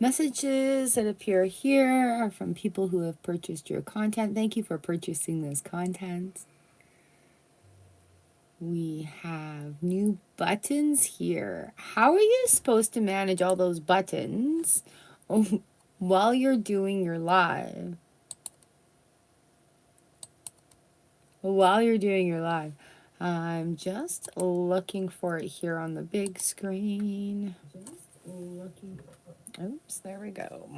Messages that appear here are from people who have purchased your content. Thank you for purchasing this content. We have new buttons here. How are you supposed to manage all those buttons while you're doing your live? While you're doing your live. I'm just looking for it here on the big screen. Oops, there we go.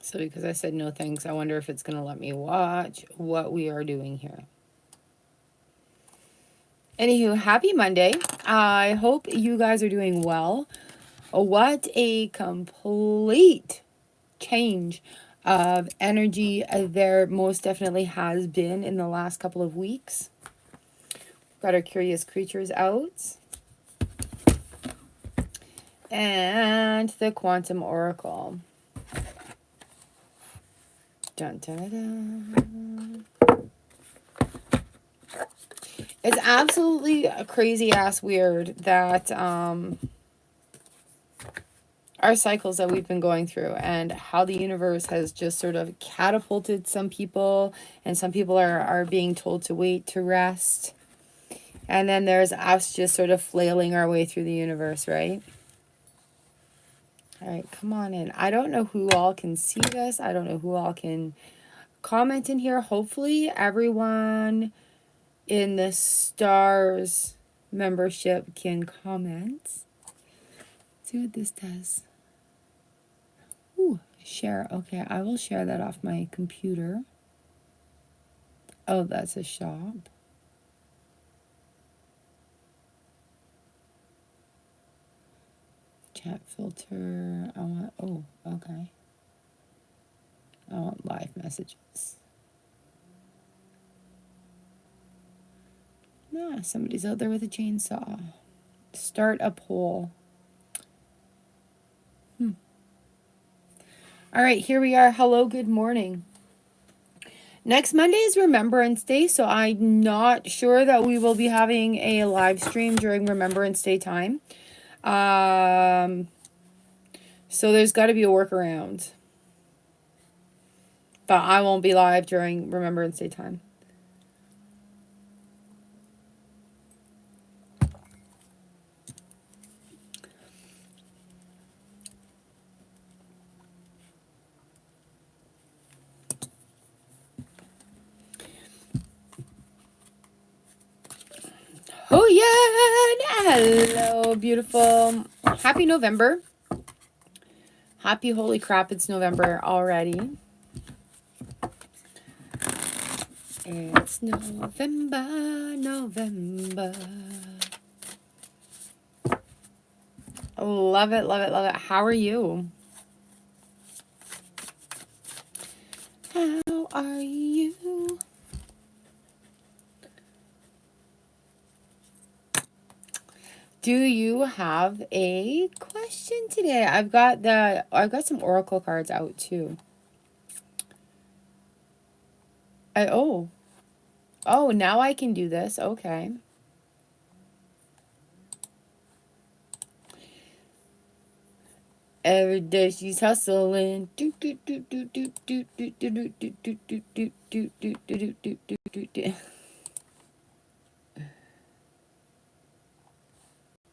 So because I said no thanks, I wonder if it's going to let me watch what we are doing here. Anywho, happy Monday. I hope you guys are doing well. What a complete change of energy there most definitely has been in the last couple of weeks. Got our curious creatures out. And the quantum oracle. Dun, dun, dun, dun. It's absolutely crazy ass weird that our cycles that we've been going through and how the universe has just sort of catapulted some people, and some people are being told to wait, to rest. And then there's us just sort of flailing our way through the universe, right? All right, come on in. I don't know who all can see this. I don't know who all can comment in here. Hopefully everyone in the stars membership can comment. Let's see what this does. Ooh, share. Okay, I will share that off my computer. Oh, that's a shop. Chat filter. I want, oh, okay. I want live messages. Ah, somebody's out there with a chainsaw. Start a poll. All right, here we are. Hello, good morning. Next Monday is Remembrance Day, so I'm not sure that we will be having a live stream during Remembrance Day time. So there's got to be a workaround. But I won't be live during Remembrance Day time. Oh yeah! Hello, beautiful. Happy November. Happy holy crap, it's November already. It's November, November. Love it, love it, love it. How are you? How are you? Do you have a question today? I've got some oracle cards out too. Oh, now I can do this. Okay. Every day she's hustling.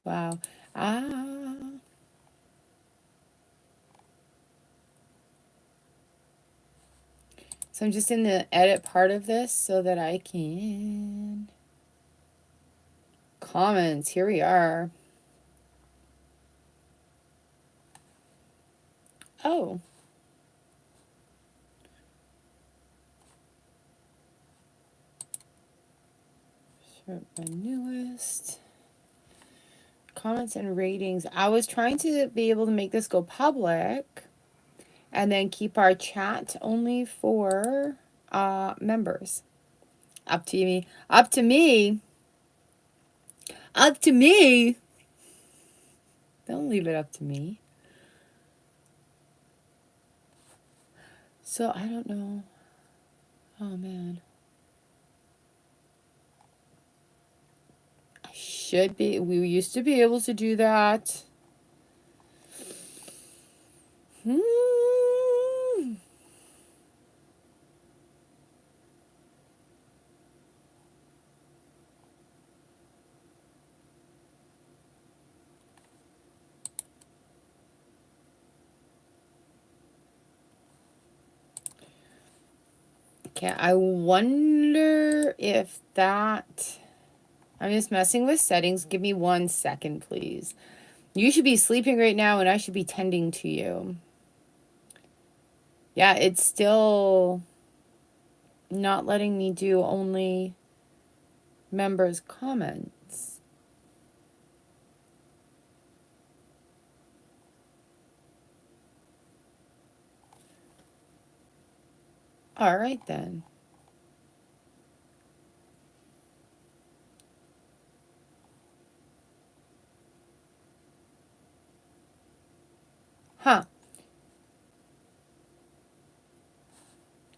Wow. So I'm just in the edit part of this so that I can comments. Here we are. Oh. Sort my newest. Comments and ratings. I was trying to be able to make this go public and then keep our chat only for members. Up to me. Up to me. Up to me. Don't leave it up to me. So I don't know. Oh man. I Should be. We used to be able to do that. Okay, I wonder if that... I'm just messing with settings. Give me 1 second, please. You should be sleeping right now, and I should be tending to you. Yeah, it's still not letting me do only members' comments. All right, then. Huh.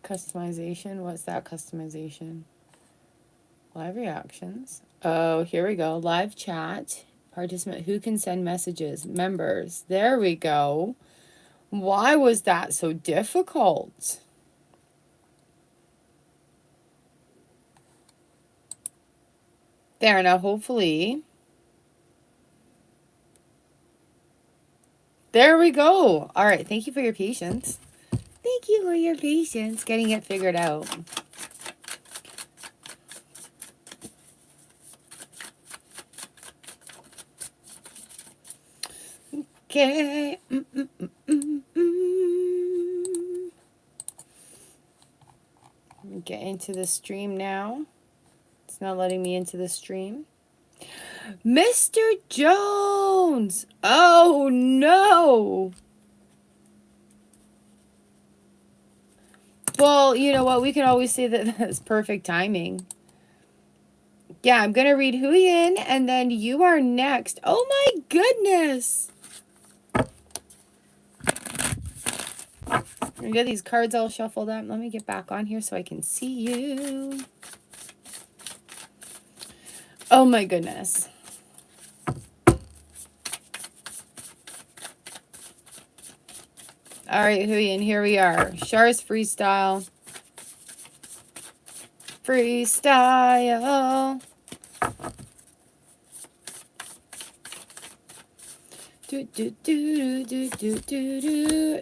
Customization. What's that customization? Live reactions. Oh, here we go. Live chat. Participant. Who can send messages? Members. There we go. Why was that so difficult? There, now hopefully. There we go. All right. Thank you for your patience. Thank you for your patience getting it figured out. Okay. Get into the stream now. It's not letting me into the stream. Mr. Jones! Oh no! Well, you know what? We can always say that that's perfect timing. Yeah, I'm going to read Huyen, and then you are next. Oh my goodness! I got these cards all shuffled up. Let me get back on here so I can see you. Oh my goodness. All right, Huyen, here we are. Char's freestyle. Freestyle.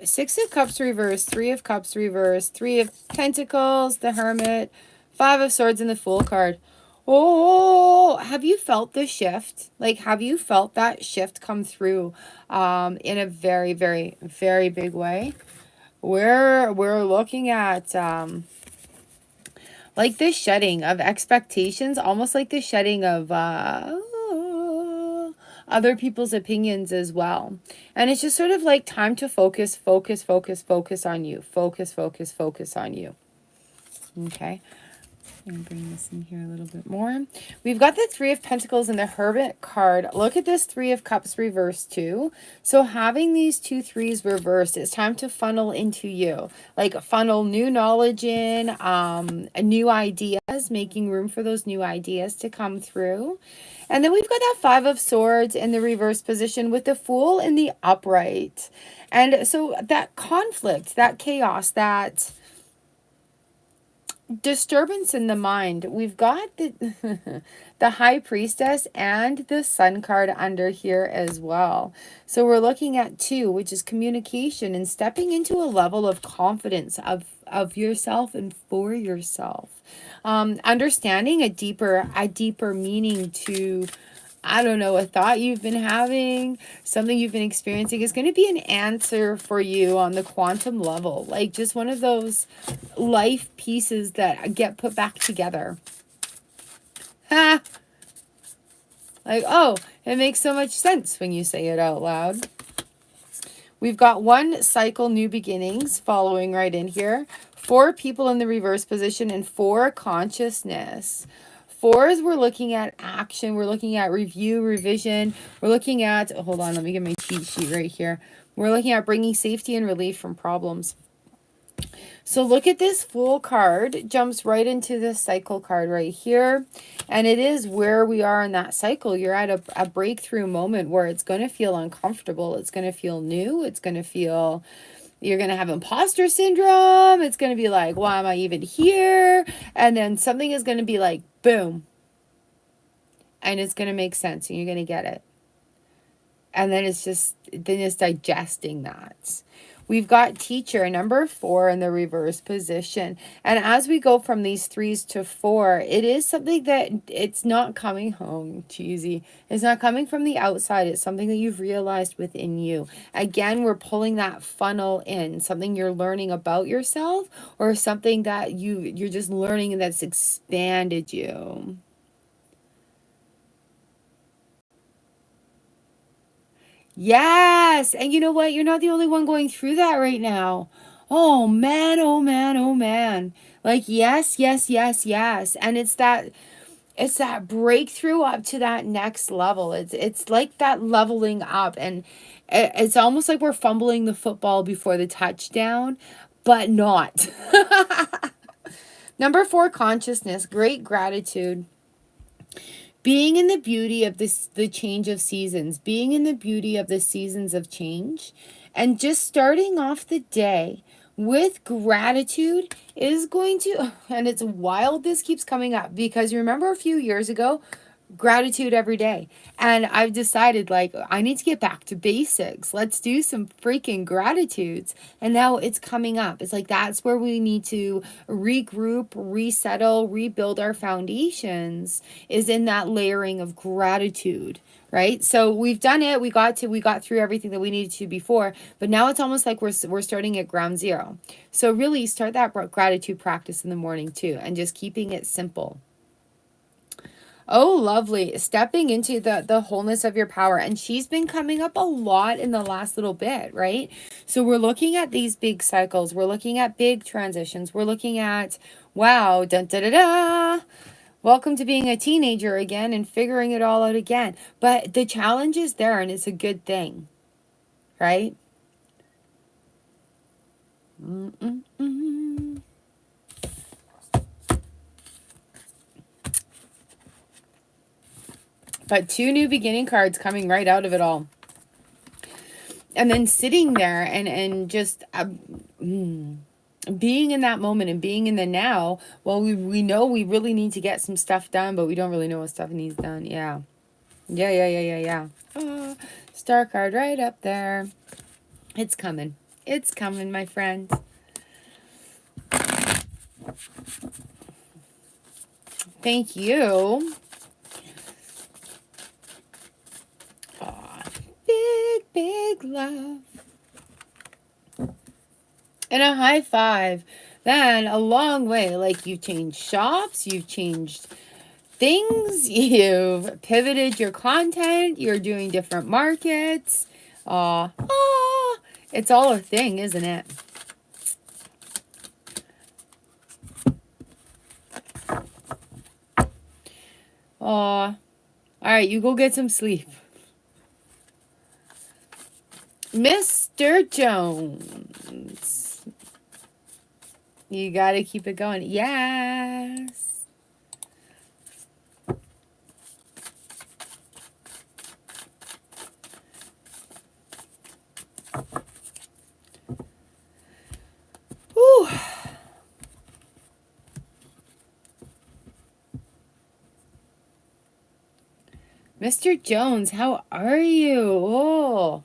Six of Cups reversed, Three of Cups reversed, Three of Pentacles, the Hermit, Five of Swords, and the Fool card. Oh, have you felt the shift? Like, have you felt that shift come through in a very, very, very big way? We're looking at like this shedding of expectations, almost like the shedding of other people's opinions as well. And it's just sort of like time to focus on you. Focus on you. Okay. I'm going to bring this in here a little bit more. We've got the Three of Pentacles and the Hermit card. Look at this Three of Cups reversed too. So having these two threes reversed, it's time to funnel into you. Like funnel new knowledge in, new ideas, making room for those new ideas to come through. And then we've got that Five of Swords in the reverse position with the Fool in the upright. And so that conflict, that chaos, that disturbance in the mind. We've got the the High Priestess and the Sun card under here as well. So we're looking at 2, which is communication and stepping into a level of confidence of yourself and for yourself. Understanding a deeper meaning to, I don't know, a thought you've been having, something you've been experiencing is going to be an answer for you on the quantum level. Like just one of those life pieces that get put back together. Ha! Like, oh, it makes so much sense when you say it out loud. We've got 1 cycle, new beginnings, following right in here. 4 people in the reverse position and 4 consciousness. 4s, we're looking at action. We're looking at review, revision. We're looking at, hold on, let me get my cheat sheet right here. We're looking at bringing safety and relief from problems. So look at this Fool card, jumps right into this cycle card right here. And it is where we are in that cycle. You're at a breakthrough moment where it's going to feel uncomfortable. It's going to feel new. It's going to feel, you're going to have imposter syndrome. It's going to be like, why am I even here? And then something is going to be like, boom. And it's going to make sense and you're going to get it. And then it's digesting that. We've got teacher number 4 in the reverse position. And as we go from these 3s to 4, it is something that it's not coming home cheesy. It's not coming from the outside. It's something that you've realized within you. Again, we're pulling that funnel in, something you're learning about yourself or something that you're just learning and that's expanded you. Yes. And you know what? You're not the only one going through that right now. Oh man, oh man, oh man. Like yes, yes, yes, yes. And it's that breakthrough up to that next level. It's like that leveling up and it's almost like we're fumbling the football before the touchdown, but not. Number 4, consciousness, great gratitude. Being in the beauty of the change of seasons, being in the beauty of the seasons of change, and just starting off the day with gratitude is going to, and it's wild this keeps coming up because you remember a few years ago, gratitude every day. And I've decided like I need to get back to basics. Let's do some freaking gratitudes. And now it's coming up. It's like that's where we need to regroup, resettle, rebuild our foundations is in that layering of gratitude. Right? So we've done it. We got through everything that we needed to before, but now it's almost like we're starting at ground zero. So really start that gratitude practice in the morning too and just keeping it simple. Oh, lovely. Stepping into the wholeness of your power. And she's been coming up a lot in the last little bit, right? So we're looking at these big cycles. We're looking at big transitions. We're looking at, wow, dun, da, da, da. Welcome to being a teenager again and figuring it all out again. But the challenge is there and it's a good thing, right? Mm-mm-mm. But 2 new beginning cards coming right out of it all. And then sitting there and just being in that moment and being in the now. Well, we know we really need to get some stuff done, but we don't really know what stuff needs done. Yeah. Yeah. Oh, star card right up there. It's coming. It's coming, my friend. Thank you. Aw, big love. And a high five. Then a long way. Like you've changed shops, you've changed things, you've pivoted your content, you're doing different markets. It's all a thing, isn't it? All right, you go get some sleep. Mr. Jones. You got to keep it going. Yes. Whew. Mr. Jones, how are you? Oh.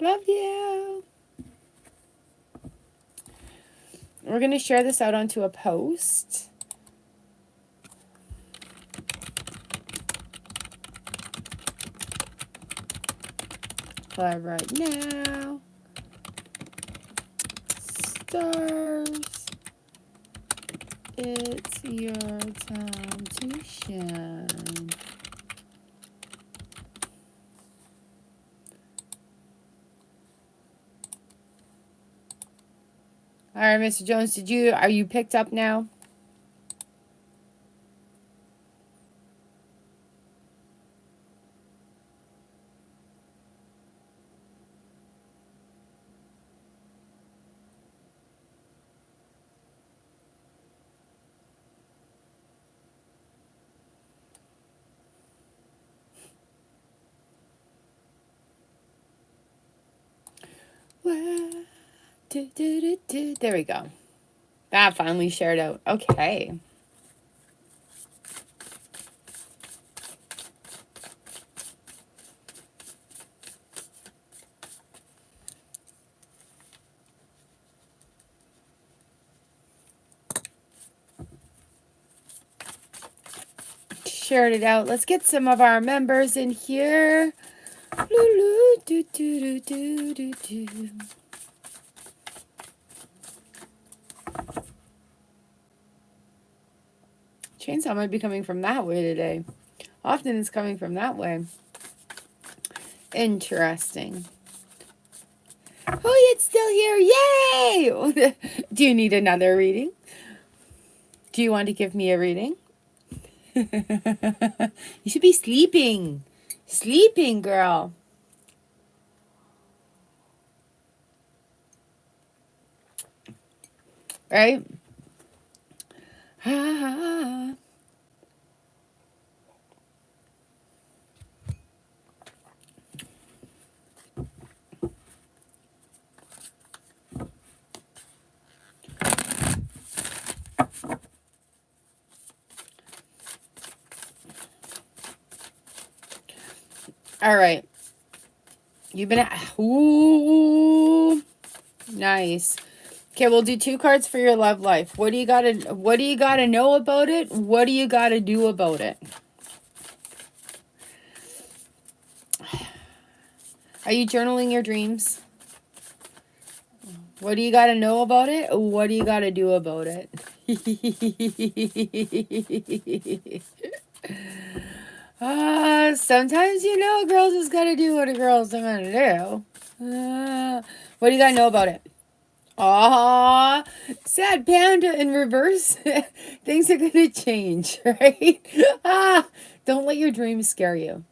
Love you. We're going to share this out onto a post. Live right now. Stars. It's your time to shine. All right, Mr. Jones, are you picked up now? There we go. That finally shared out. Okay. Shared it out. Let's get some of our members in here. Chainsaw might be coming from that way today. Often it's coming from that way. Interesting. Oh, it's still here. Yay! Do you need another reading? Do you want to give me a reading? You should be sleeping. Sleeping, girl. Right? All right. You've been ooh, nice. Okay, we'll do 2 cards for your love life. What do you gotta know about it? What do you gotta do about it? Are you journaling your dreams? What do you gotta know about it? What do you gotta do about it? Sometimes, you know, a girl just gotta do what a girl's gonna do. What do you gotta know about it? Aw, sad panda in reverse. Things are gonna change, right? Don't let your dreams scare you.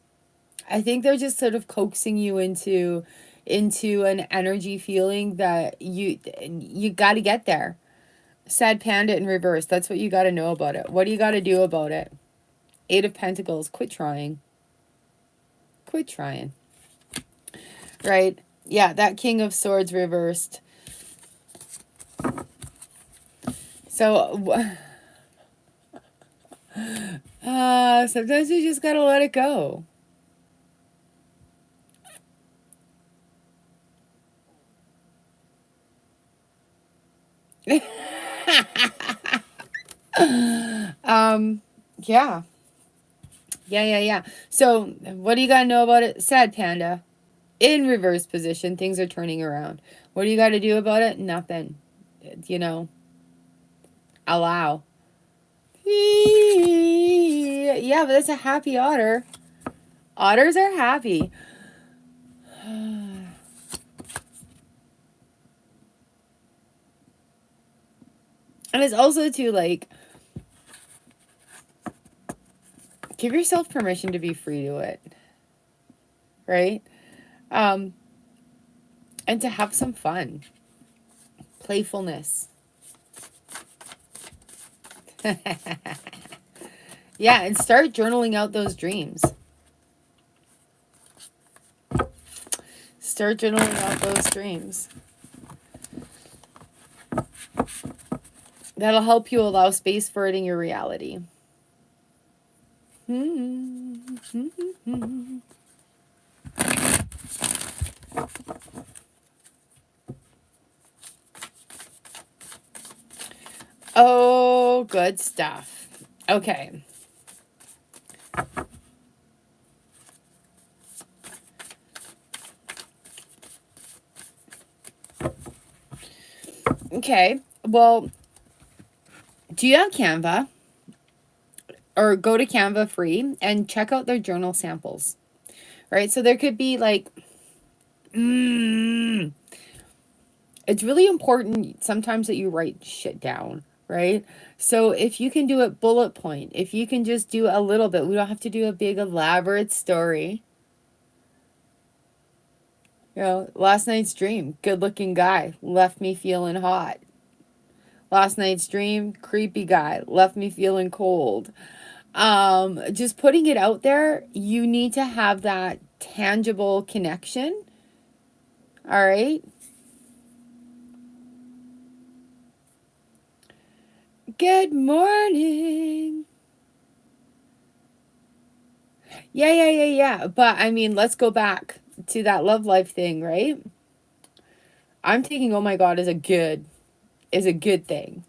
I think they're just sort of coaxing you into an energy feeling that you got to get there. Sad panda in reverse. That's what you got to know about it. What do you got to do about it? 8 of Pentacles. Quit trying. Quit trying. Right? Yeah, that King of Swords reversed. So, sometimes you just got to let it go. Yeah. Yeah. So, what do you got to know about it? Sad panda. In reverse position, things are turning around. What do you got to do about it? Nothing. You know, allow. Yeah, but that's a happy otter. Otters are happy. And it's also to, like, give yourself permission to be free to it. Right? And to have some fun. Playfulness. Yeah, and start journaling out those dreams. Start journaling out those dreams. That'll help you allow space for it in your reality. Oh, good stuff. Okay. Okay. Well, do you have Canva? Or go to Canva free and check out their journal samples. Right? So there could be like, it's really important sometimes that you write shit down. Right? So if you can do it bullet point, if you can just do a little bit, we don't have to do a big elaborate story. You know, last night's dream, good looking guy, left me feeling hot. Last night's dream, creepy guy, left me feeling cold. Just putting it out there, you need to have that tangible connection. All right. Good morning. Yeah. But I mean, let's go back to that love life thing, right? I'm taking oh my god as a good thing.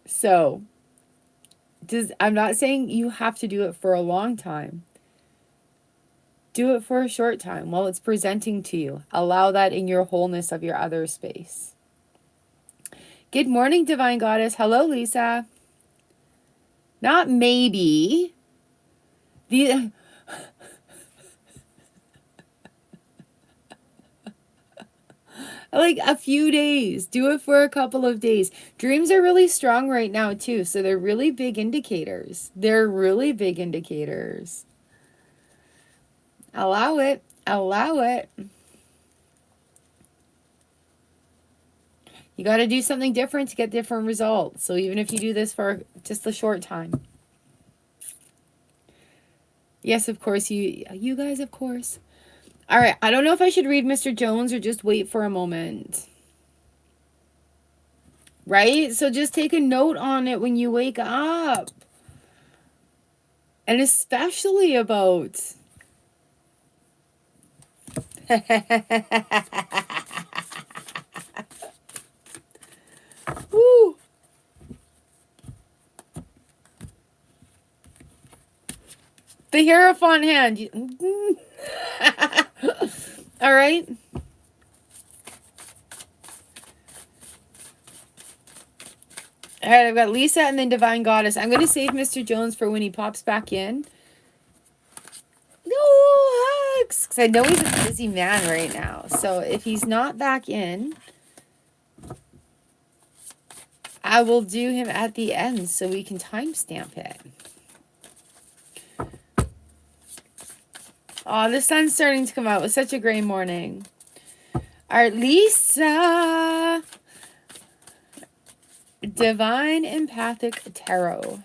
So, I'm not saying you have to do it for a long time. Do it for a short time while it's presenting to you. Allow that in your wholeness of your other space. Good morning, Divine Goddess. Hello, Lisa. Not maybe. The like a few days. Do it for a couple of days. Dreams are really strong right now too, so they're really big indicators. They're really big indicators. Allow it. Allow it. You got to do something different to get different results. So even if you do this for just a short time. Yes, of course, you guys, of course. All right, I don't know if I should read Mr. Jones or just wait for a moment. Right? So just take a note on it when you wake up. And especially about Woo. The Hierophant hand. All right. All right, I've got Lisa and then Divine Goddess. I'm going to save Mr. Jones for when he pops back in. No hugs! Because I know he's a busy man right now. So if he's not back in, I will do him at the end so we can timestamp it. Oh, the sun's starting to come out. It was such a great morning. All right, Lisa. Divine Empathic Tarot.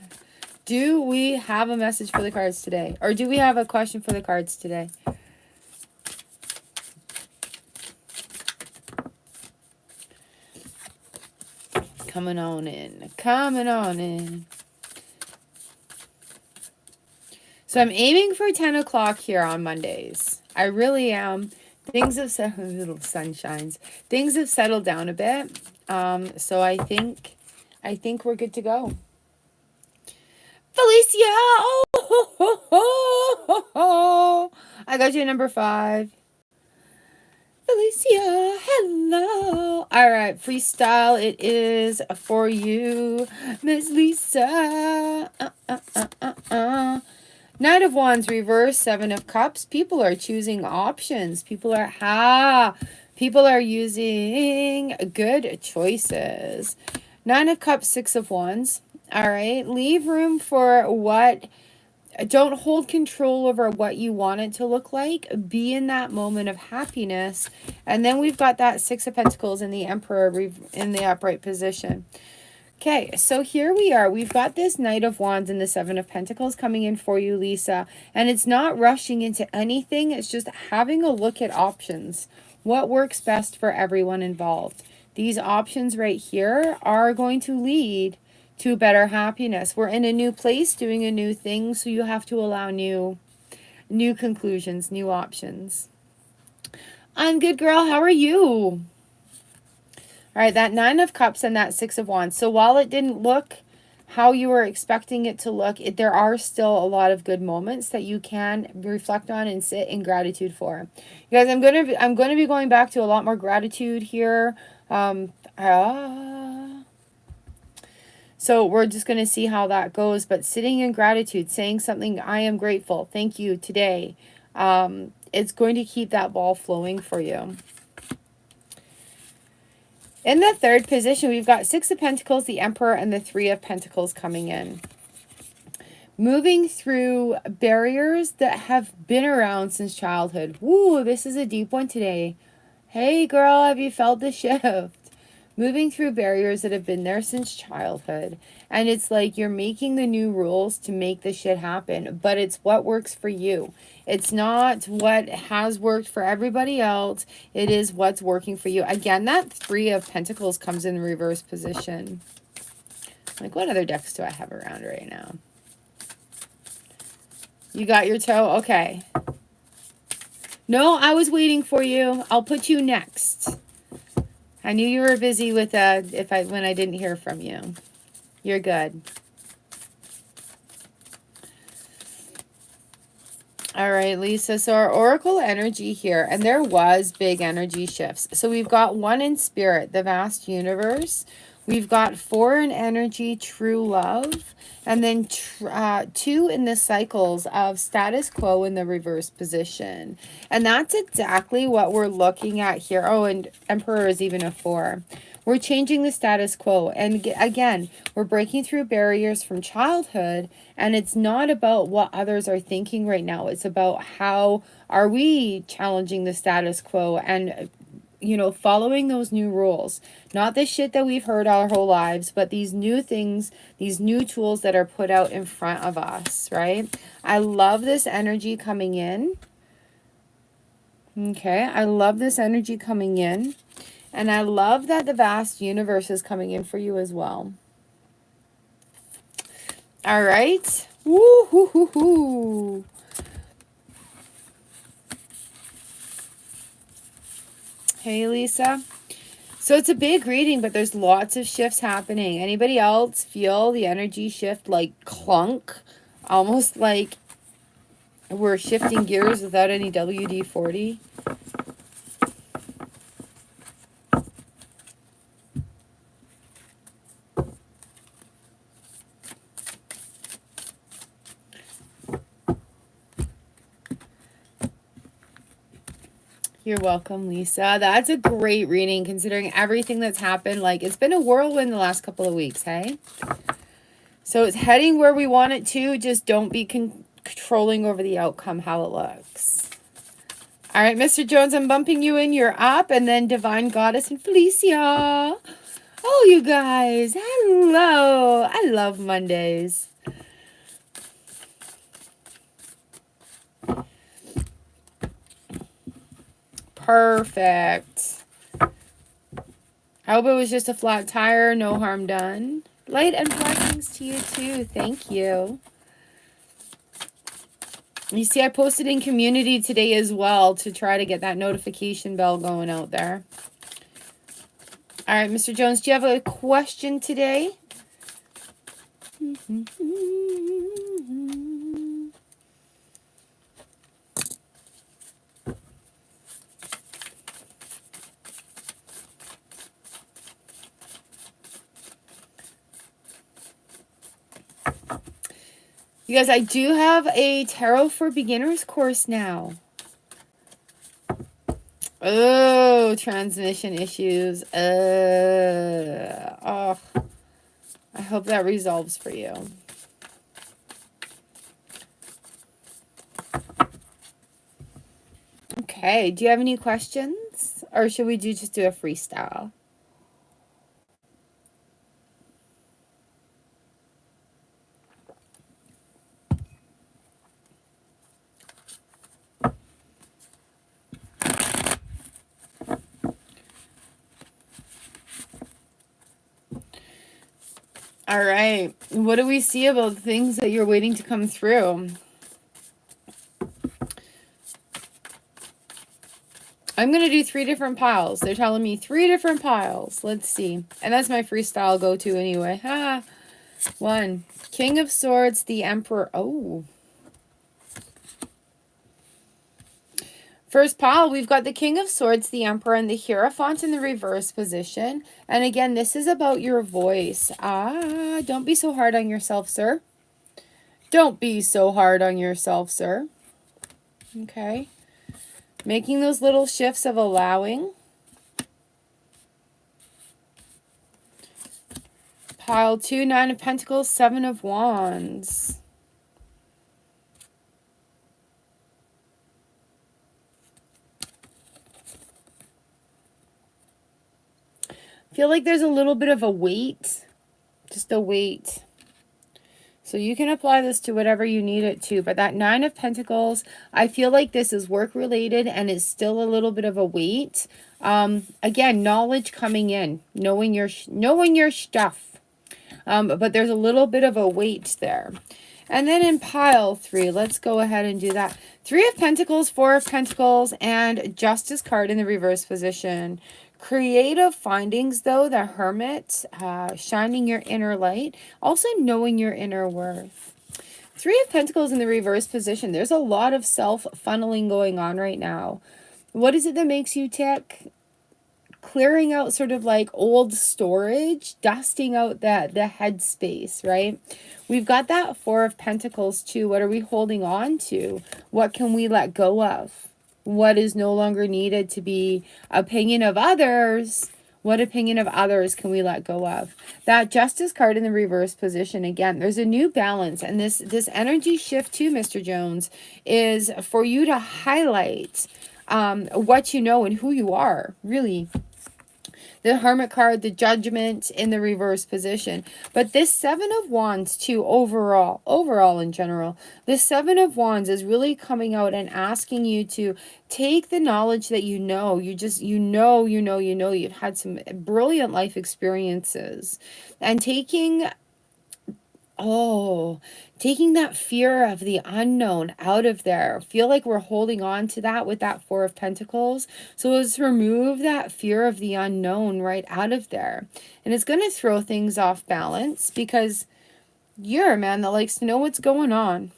Do we have a message for the cards today? Or do we have a question for the cards today? Coming on in. Coming on in. So I'm aiming for 10 o'clock here on Mondays. I really am. Things have settled, little sunshines. Things have settled down a bit. So I think we're good to go. Felicia! Oh, I got you at number 5. Felicia, hello. All right, freestyle it is for you, Miss Lisa. Knight of Wands reverse, 7 of Cups. People are choosing options. People are using good choices. 9 of Cups, 6 of Wands. All right, leave room for what. Don't hold control over what you want it to look like. Be in that moment of happiness. And then we've got that 6 of Pentacles and the Emperor in the upright position. Okay, so here we are. We've got this Knight of Wands and the 7 of Pentacles coming in for you, Lisa. And it's not rushing into anything. It's just having a look at options. What works best for everyone involved? These options right here are going to lead to better happiness. We're in a new place, doing a new thing, so you have to allow new conclusions, new options. I'm good, girl. How are you? All right, that 9 of Cups and that 6 of Wands. So while it didn't look how you were expecting it to look, there are still a lot of good moments that you can reflect on and sit in gratitude for. You guys, I'm gonna be going back to a lot more gratitude here. So we're just going to see how that goes. But sitting in gratitude, saying something, I am grateful, thank you today. It's going to keep that ball flowing for you. In the third position, we've got 6 of Pentacles, the Emperor, and the 3 of Pentacles coming in. Moving through barriers that have been around since childhood. Woo, this is a deep one today. Hey, girl, have you felt the shift? moving through barriers that have been there since childhood. And it's like you're making the new rules to make the shit happen, but it's what works for you. It's not what has worked for everybody else. It is what's working for you. Again, that Three of Pentacles comes in reverse position. Like, what other decks do I have around right now? You got your toe? Okay. No, I was waiting for you. I'll put you next. I knew you were busy with when I didn't hear from you. You're good. All right, Lisa. So our oracle energy here, and there was big energy shifts. So we've got 1 in spirit, the vast universe. We've got 4 in energy, true love. And then 2 in the cycles of status quo in the reverse position. And that's exactly what we're looking at here. Oh, and Emperor is even a 4. We're changing the status quo. And again, we're breaking through barriers from childhood. And it's not about what others are thinking right now. It's about how are we challenging the status quo and, you know, following those new rules. Not the shit that we've heard our whole lives, but these new things, these new tools that are put out in front of us, right? I love this energy coming in. Okay, I love this energy coming in. And I love that the vast universe is coming in for you as well. All right. Woo hoo hoo hoo. Hey, Lisa. So it's a big reading, but there's lots of shifts happening. Anybody else feel the energy shift like clunk? Almost like we're shifting gears without any WD-40. You're welcome, Lisa. That's a great reading considering everything that's happened. Like, it's been a whirlwind the last couple of weeks, hey? So it's heading where we want it to. Just don't be controlling over the outcome, how it looks. All right, Mr. Jones, I'm bumping you in. You're up. And then Divine Goddess and Felicia. Oh, you guys. Hello. I love Mondays. Perfect. I hope it was just a flat tire. No harm done. Light and blessings to you too. Thank you. You see, I posted in community today as well to try to get that notification bell going out there. All right, Mr. Jones, do you have a question today? You guys, I do have a Tarot for Beginners course now. Oh, transmission issues. Oh, I hope that resolves for you. Okay, do you have any questions? Or should we just do a freestyle? All right. What do we see about the things that you're waiting to come through? I'm going to do 3 different piles. They're telling me 3 different piles. Let's see. And that's my freestyle go-to anyway. Ha! 1. King of Swords, the Emperor. Oh. First pile, we've got the King of Swords, the Emperor, and the Hierophant in the reverse position. And again, this is about your voice. Don't be so hard on yourself, sir. Don't be so hard on yourself, sir. Okay. Making those little shifts of allowing. Pile 2, 9 of Pentacles, 7 of Wands. feel like there's a little bit of a weight, just a weight. So you can apply this to whatever you need it to. But that Nine of Pentacles, I feel like this is work related and it's still a little bit of a weight. Again, knowledge coming in, knowing your stuff. But there's a little bit of a weight there. And then in pile 3, let's go ahead and do that. 3 of Pentacles, 4 of Pentacles, and Justice card in the reverse position. Creative findings, though, the Hermit, shining your inner light, also knowing your inner worth. 3 of Pentacles in the reverse position. There's a lot of self-funneling going on right now. What is it that makes you tick? Clearing out sort of like old storage, dusting out the headspace, right? We've got that 4 of Pentacles too. What are we holding on to? What can we let go of? What is no longer needed to be opinion of others? What opinion of others can we let go of? That Justice card in the reverse position, again, there's a new balance. And this energy shift too, Mr. Jones, is for you to highlight what you know and who you are, really. The Hermit card, the Judgment in the reverse position. But this 7 of Wands too, overall in general, this 7 of Wands is really coming out and asking you to take the knowledge that you know. You've had some brilliant life experiences. And taking that fear of the unknown out of there. Feel like we're holding on to that with that 4 of Pentacles. So let's remove that fear of the unknown right out of there. And it's going to throw things off balance because you're a man that likes to know what's going on.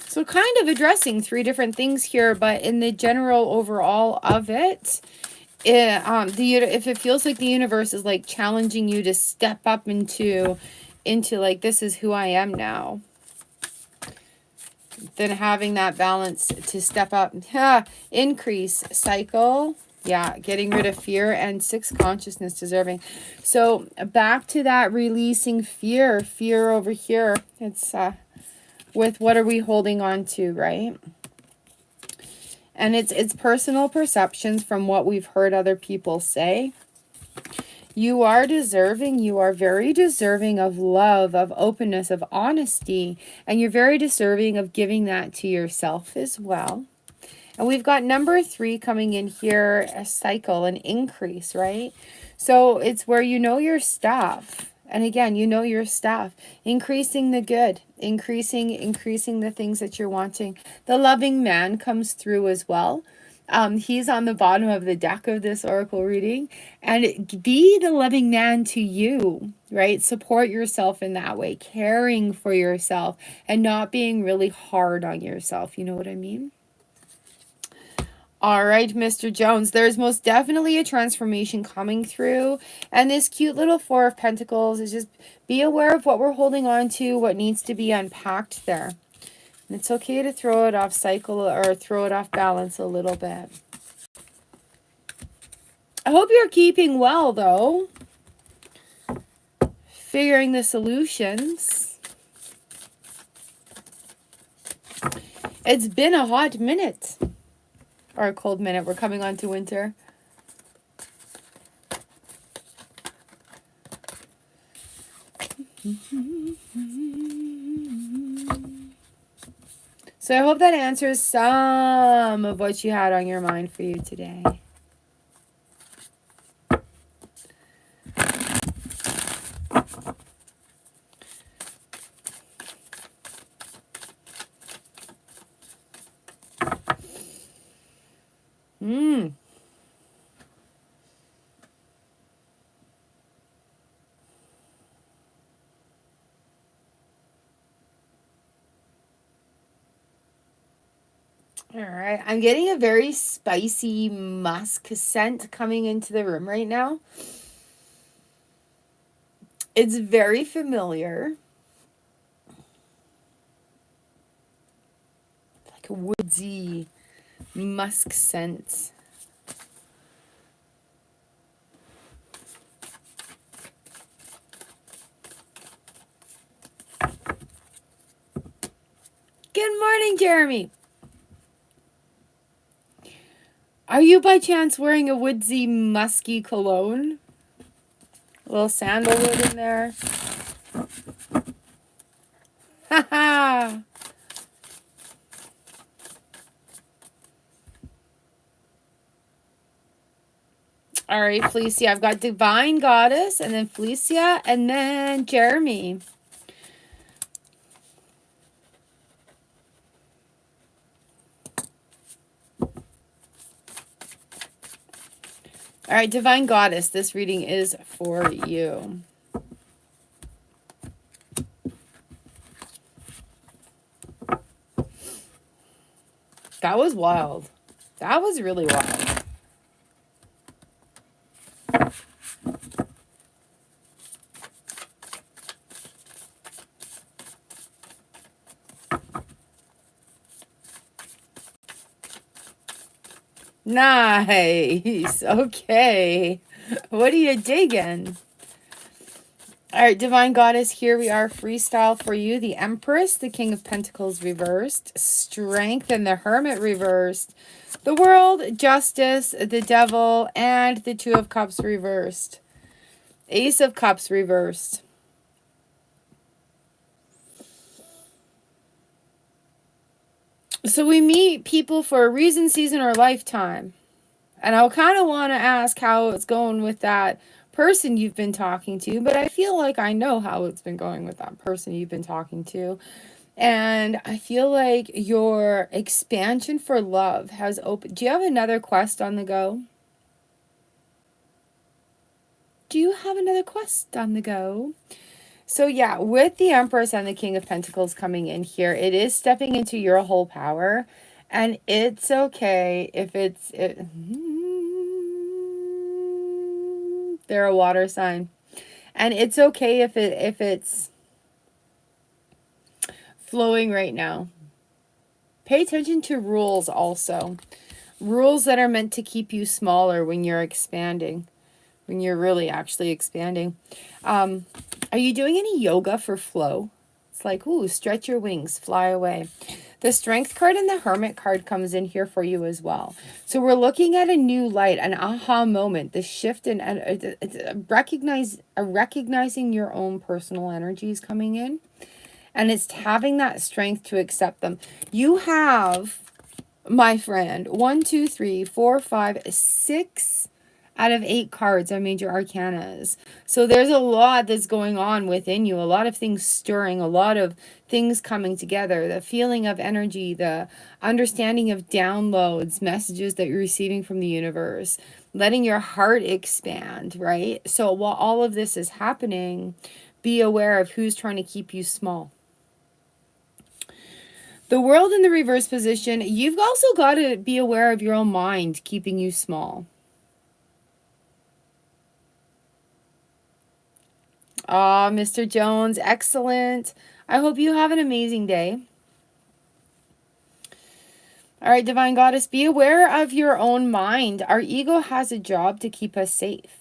So kind of addressing 3 different things here, but in the general overall of it, if it feels like the universe is like challenging you to step up into like, this is who I am now, then having that balance to step up, increase cycle. Yeah, getting rid of fear, and 6 consciousness deserving. So back to that releasing fear over here. It's with what are we holding on to, right? And it's personal perceptions from what we've heard other people say. You are deserving. You are very deserving of love, of openness, of honesty. And you're very deserving of giving that to yourself as well. And we've got number 3 coming in here, a cycle, an increase, right? So it's where you know your stuff. And again, you know your stuff. Increasing the good. Increasing the things that you're wanting. The loving man comes through as well. He's on the bottom of the deck of this oracle reading. And be the loving man to you, right? Support yourself in that way. Caring for yourself and not being really hard on yourself. You know what I mean? All right, Mr. Jones, there's most definitely a transformation coming through. And this cute little 4 of Pentacles is just be aware of what we're holding on to, what needs to be unpacked there. And it's okay to throw it off cycle or throw it off balance a little bit. I hope you're keeping well, though. Figuring the solutions. It's been a hot minute. Or a cold minute. We're coming on to winter. So I hope that answers some of what you had on your mind for you today. All right, I'm getting a very spicy musk scent coming into the room right now. It's very familiar. Like a woodsy musk scent. Good morning, Jeremy. Are you by chance wearing a woodsy, musky cologne? A little sandalwood in there. Ha. All right, Felicia. I've got Divine Goddess, and then Felicia, and then Jeremy. All right, Divine Goddess, this reading is for you. That was wild. That was really wild. Nice. Okay. What are you digging? All right, Divine Goddess, here we are, freestyle for you. The Empress, the King of Pentacles reversed, Strength and the Hermit reversed, the World, Justice, the Devil, and the Two of Cups reversed. Ace of Cups reversed. So we meet people for a reason, season, or lifetime. And I kind of want to ask how it's going with that person you've been talking to, but I feel like I know how it's been going with that person you've been talking to. And I feel like your expansion for love has opened. Do you have another quest on the go? Do you have another quest on the go? So yeah, with the Empress and the King of Pentacles coming in here, it is stepping into your whole power. And it's okay if they're a water sign. And it's okay if it's flowing right now. Pay attention to rules also. Rules that are meant to keep you smaller when you're expanding. When you're really actually expanding. Are you doing any yoga for flow? It's like, ooh, stretch your wings, fly away. The Strength card and the Hermit card comes in here for you as well. So we're looking at a new light, an aha moment, the shift in recognizing your own personal energies coming in. And it's having that strength to accept them. You have, my friend, 1, 2, 3, 4, 5, 6 out of 8 cards are major arcanas. So there's a lot that's going on within you, a lot of things stirring, a lot of things coming together, the feeling of energy, the understanding of downloads, messages that you're receiving from the universe, letting your heart expand, right? So while all of this is happening, be aware of who's trying to keep you small. The World in the reverse position, you've also got to be aware of your own mind keeping you small. Ah, Mr. Jones, excellent. I hope you have an amazing day. All right, Divine Goddess, be aware of your own mind. Our ego has a job to keep us safe.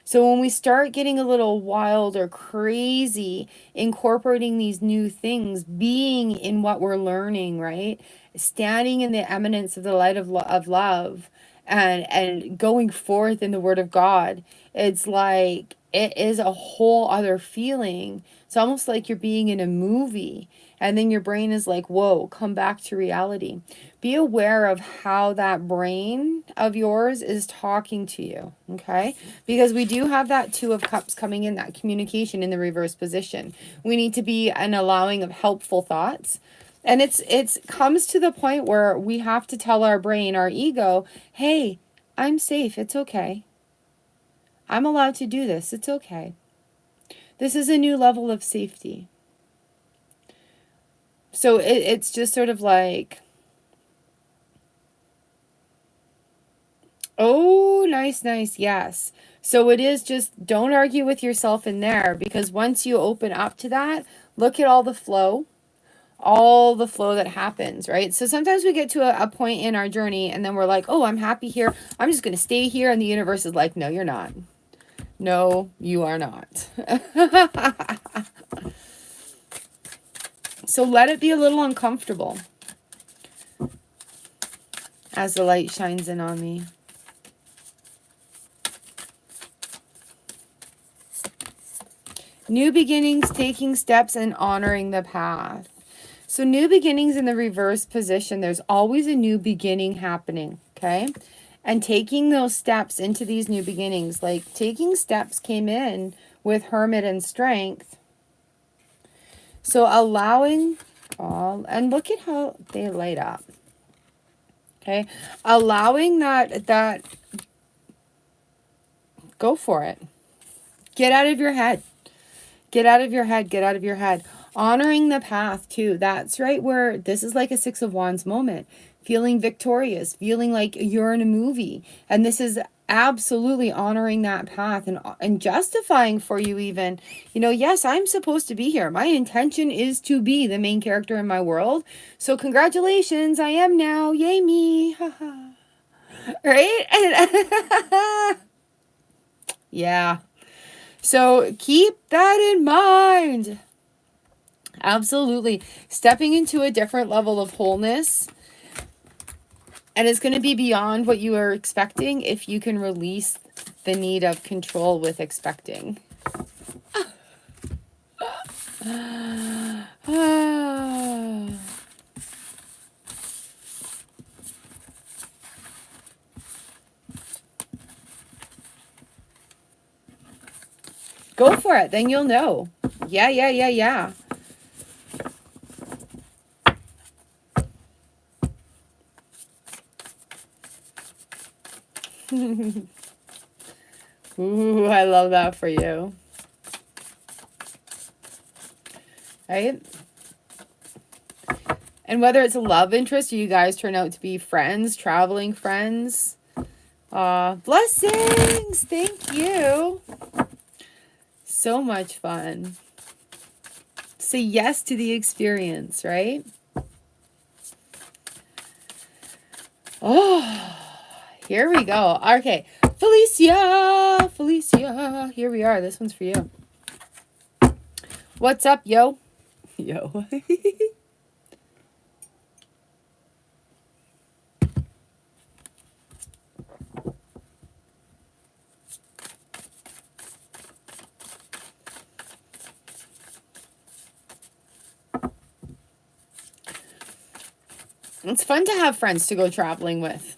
So when we start getting a little wild or crazy, incorporating these new things, being in what we're learning, right? Standing in the eminence of the light of love and going forth in the word of God, it's like it is a whole other feeling. It's almost like you're being in a movie, and then your brain is like, whoa, come back to reality. Be aware of how that brain of yours is talking to you, okay? Because we do have that Two of Cups coming in, that communication in the reverse position. We need to be an allowing of helpful thoughts. And it's comes to the point where we have to tell our brain, our ego, hey, I'm safe. It's okay. I'm allowed to do this. It's okay. This is a new level of safety. So it's just sort of like, oh, nice, nice, yes. So it is just, don't argue with yourself in there, because once you open up to that, look at all the flow that happens, right? So sometimes we get to a point in our journey and then we're like, oh, I'm happy here. I'm just going to stay here. And the universe is like, no, you're not. No, you are not. So let it be a little uncomfortable as the light shines in on me. New beginnings, taking steps, and honoring the path. So new beginnings in the reverse position, there's always a new beginning happening, okay? And taking those steps into these new beginnings, like taking steps came in with Hermit and Strength. So allowing all, and look at how they light up. Okay, allowing that, go for it. Get out of your head. Get out of your head. Get out of your head. Honoring the path too. That's right where this is like a Six of Wands moment. Feeling victorious. Feeling like you're in a movie. And this is absolutely honoring that path and justifying for you even. You know, yes, I'm supposed to be here. My intention is to be the main character in my world. So congratulations. I am now. Yay me. Right? Yeah. So keep that in mind. Absolutely. Stepping into a different level of wholeness. And it's going to be beyond what you are expecting if you can release the need of control with expecting. Go for it. Then you'll know. Yeah. Ooh, I love that for you. Right? And whether it's a love interest or you guys turn out to be friends, traveling friends. Blessings! Thank you. So much fun. Say yes to the experience, right? Oh, here we go. Okay. Felicia, here we are. This one's for you. What's up, yo? Yo. It's fun to have friends to go traveling with.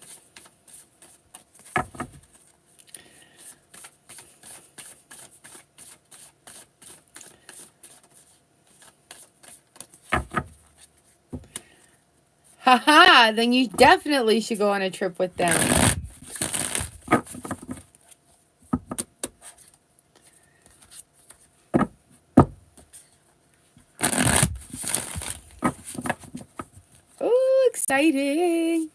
Haha, then you definitely should go on a trip with them. Oh, exciting.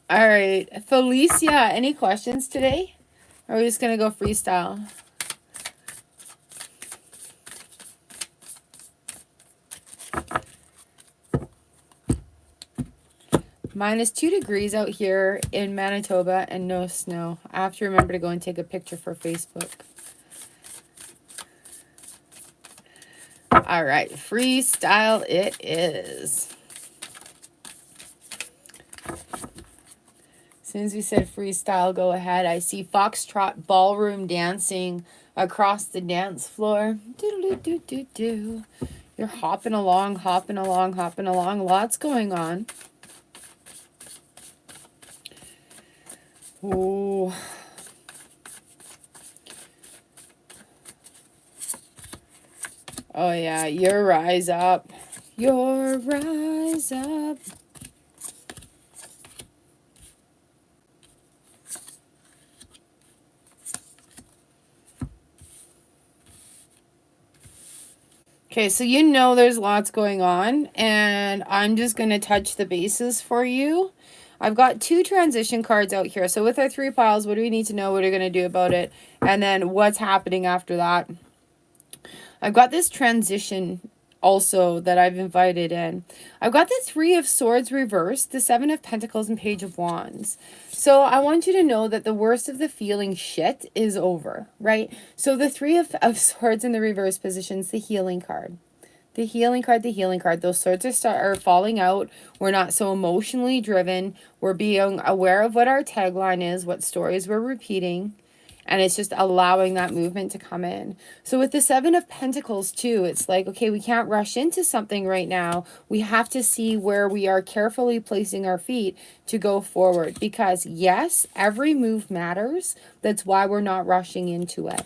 All right, Felicia, any questions today? Or are we just going to go freestyle? -2 degrees out here in Manitoba and no snow. I have to remember to go and take a picture for Facebook. All right, freestyle it is. As soon as we said freestyle, go ahead. I see foxtrot ballroom dancing across the dance floor. Do-do-do-do-do. You're hopping along, hopping along, hopping along. Lots going on. Ooh. Oh yeah, your rise up. Your rise up. Okay, so you know there's lots going on, and I'm just going to touch the bases for you. I've got 2 transition cards out here. So with our 3 piles, what do we need to know? What are we going to do about it? And then what's happening after that? I've got this transition also that I've invited in. I've got the 3 of Swords reversed, the 7 of Pentacles, and Page of Wands. So I want you to know that the worst of the feeling shit is over, right? So the 3 of Swords in the reverse position is the healing card. The healing card, the healing card. Those swords are falling out. We're not so emotionally driven. We're being aware of what our tagline is, what stories we're repeating. And it's just allowing that movement to come in. So with the Seven of Pentacles too, it's like, okay, we can't rush into something right now. We have to see where we are carefully placing our feet to go forward. Because yes, every move matters. That's why we're not rushing into it.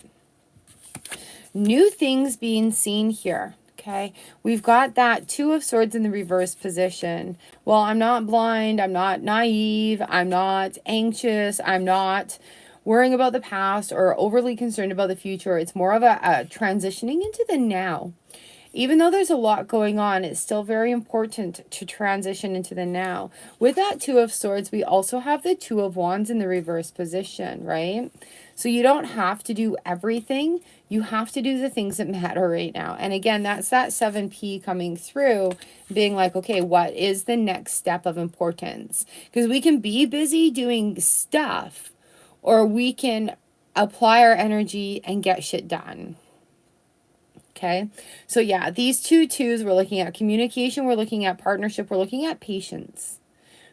New things being seen here. Okay, we've got that Two of Swords in the reverse position. Well, I'm not blind. I'm not naive. I'm not anxious. I'm not worrying about the past or overly concerned about the future. It's more of a transitioning into the now. Even though there's a lot going on, it's still very important to transition into the now. With that Two of Swords, we also have the Two of Wands in the reverse position, right? So you don't have to do everything. You have to do the things that matter right now. And again, that's that 7P coming through, being like, okay, what is the next step of importance? Because we can be busy doing stuff, or we can apply our energy and get shit done. Okay, so yeah, these two twos, we're looking at communication, we're looking at partnership, we're looking at patience,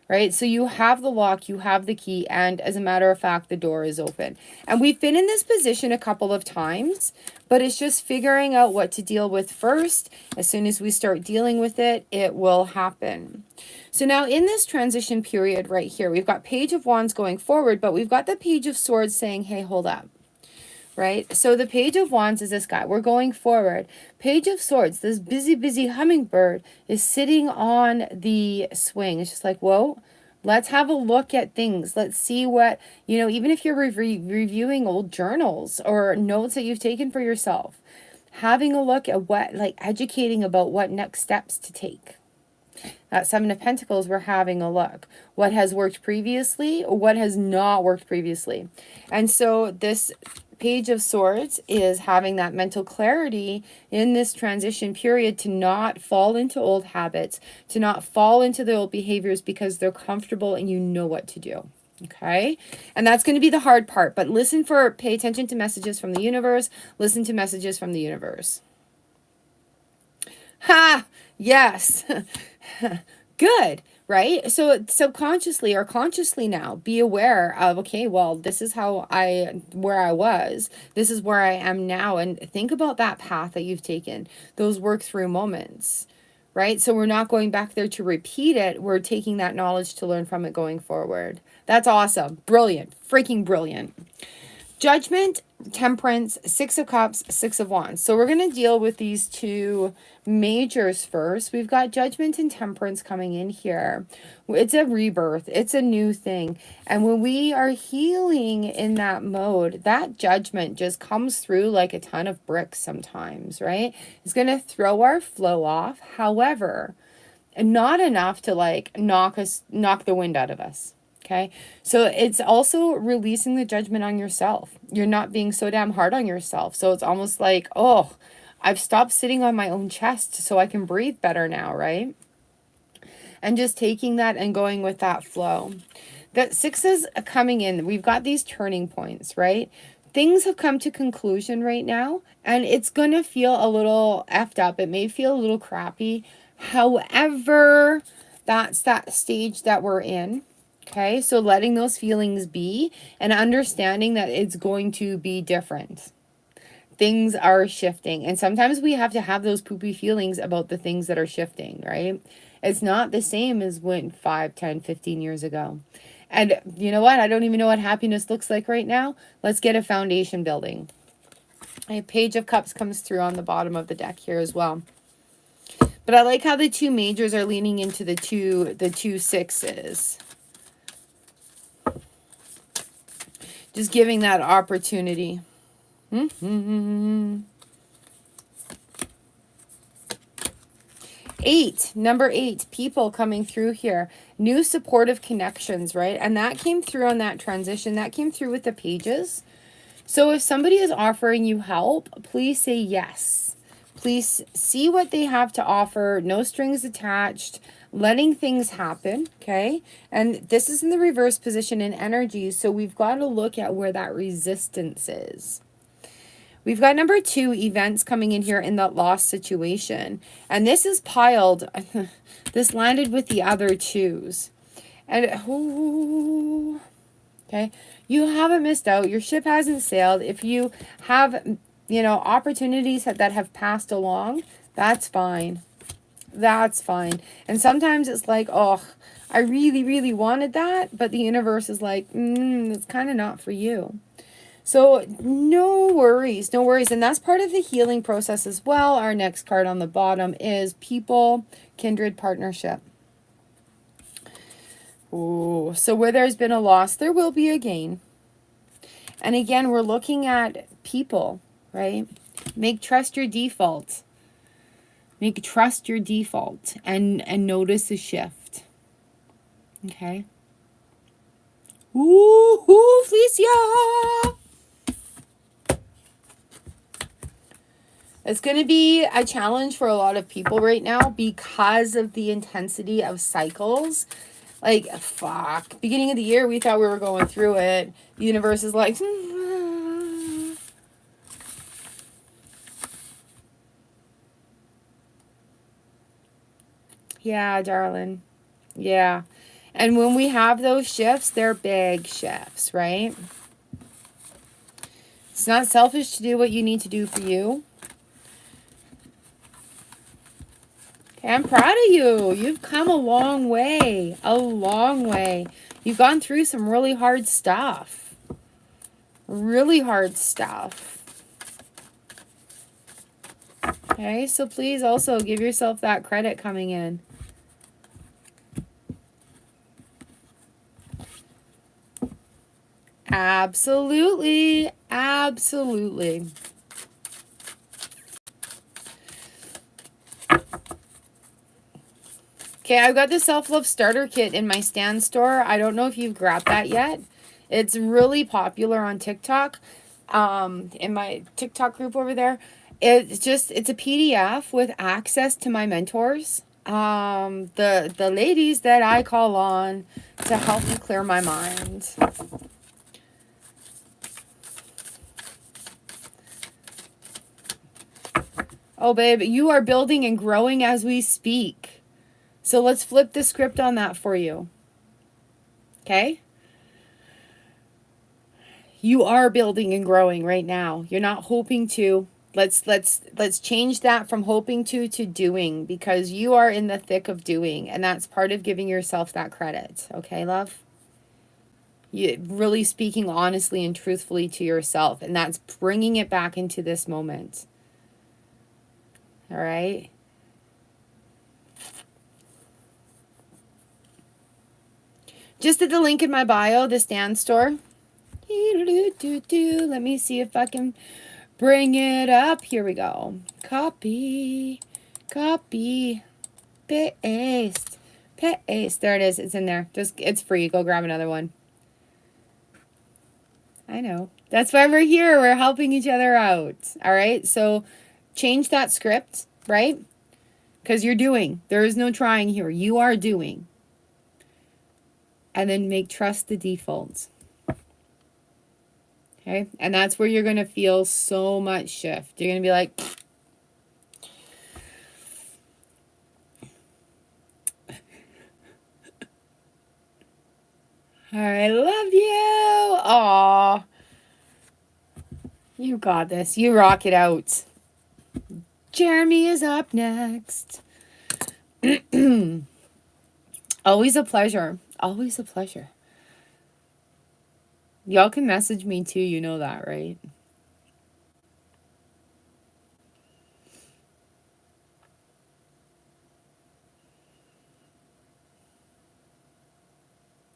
right? So you have the lock, you have the key, and as a matter of fact, the door is open. And we've been in this position a couple of times, but it's just figuring out what to deal with first. As soon as we start dealing with it, it will happen. So now in this transition period right here, we've got Page of Wands going forward, but we've got the Page of Swords saying, hey, hold up. Right? So the Page of Wands is this guy. We're going forward. Page of Swords, this busy hummingbird is sitting on the swing. It's just like, whoa, let's have a look at things. Let's see what, you know, even if you're reviewing old journals or notes that you've taken for yourself, having a look at what, like educating about what next steps to take. That Seven of Pentacles, we're having a look. What has worked previously, or what has not worked previously. And so this Page of Swords is having that mental clarity in this transition period to not fall into old habits, to not fall into the old behaviors because they're comfortable and you know what to do. Okay, and that's going to be the hard part, but pay attention to messages from the universe. Listen to messages from the universe. Ha! Yes. Good. Right? So subconsciously or consciously now, be aware of, okay, well, this is where I was. This is where I am now. And think about that path that you've taken, those work through moments, right? So we're not going back there to repeat it. We're taking that knowledge to learn from it going forward. That's awesome. Brilliant. Freaking brilliant. Judgment, Temperance, Six of Cups, Six of Wands. So we're going to deal with these two majors first. We've got Judgment and Temperance coming in here. It's a rebirth. It's a new thing. And when we are healing in that mode, that judgment just comes through like a ton of bricks sometimes, right? It's going to throw our flow off. However, not enough to like knock the wind out of us. Okay, so it's also releasing the judgment on yourself. You're not being so damn hard on yourself. So it's almost like, oh, I've stopped sitting on my own chest so I can breathe better now, right? And just taking that and going with that flow. That six is coming in. We've got these turning points, right? Things have come to conclusion right now, and it's going to feel a little effed up. It may feel a little crappy. However, that's that stage that we're in. Okay, so letting those feelings be and understanding that it's going to be different. Things are shifting. And sometimes we have to have those poopy feelings about the things that are shifting, right? It's not the same as when 5, 10, 15 years ago. And you know what? I don't even know what happiness looks like right now. Let's get a foundation building. A Page of Cups comes through on the bottom of the deck here as well. But I like how the two majors are leaning into the two sixes. Just giving that opportunity. Number 8, people coming through here. New supportive connections, right? And that came through on that transition. That came through with the pages. So if somebody is offering you help, please say yes. Please see what they have to offer. No strings attached. Letting things happen, okay? And this is in the reverse position in energy, so we've got to look at where that resistance is. We've got number 2, events coming in here in that lost situation. And this is piled. This landed with the other 2s. And, ooh, Okay? You haven't missed out. Your ship hasn't sailed. If you have, opportunities that have passed along, that's fine. That's fine. And sometimes it's like, oh, I really, really wanted that, but the universe is like, it's kind of not for you. So no worries, no worries. And that's part of the healing process as well. Our next card on the bottom is people, kindred, partnership. Ooh, so where there's been a loss, there will be a gain. And again, we're looking at people, right? Make trust your default. Make trust your default and notice the shift. Okay. Ooh, Felicia! It's going to be a challenge for a lot of people right now because of the intensity of cycles. Like, fuck. Beginning of the year, we thought we were going through it. The universe is like, yeah, darling. Yeah. And when we have those shifts, they're big shifts, right? It's not selfish to do what you need to do for you. Okay, I'm proud of you. You've come a long way. A long way. You've gone through some really hard stuff. Really hard stuff. Okay, so please also give yourself that credit coming in. Absolutely. Absolutely. Okay, I've got the self-love starter kit in my Stan store. I don't know if you've grabbed that yet. It's really popular on TikTok. In my TikTok group over there. It's a PDF with access to my mentors. The ladies that I call on to help me clear my mind. Oh, babe, you are building and growing as we speak. So let's flip the script on that for you. Okay? You are building and growing right now. You're not hoping to. Let's change that from hoping to doing, because you are in the thick of doing, and that's part of giving yourself that credit. Okay, love? You really speaking honestly and truthfully to yourself, and that's bringing it back into this moment. All right? Just at the link in my bio, the Stan store. Let me see if I can bring it up. Here we go. Copy, paste, paste. There it is. It's in there. It's free. Go grab another one. I know. That's why we're here. We're helping each other out. All right. So change that script, right? Because you're doing. There is no trying here. You are doing. And then make trust the default. Okay. And that's where you're going to feel so much shift. You're going to be like, I love you. Aw. You got this. You rock it out. Jeremy is up next. Always a pleasure. Always a pleasure. Y'all can message me too. You know that, right?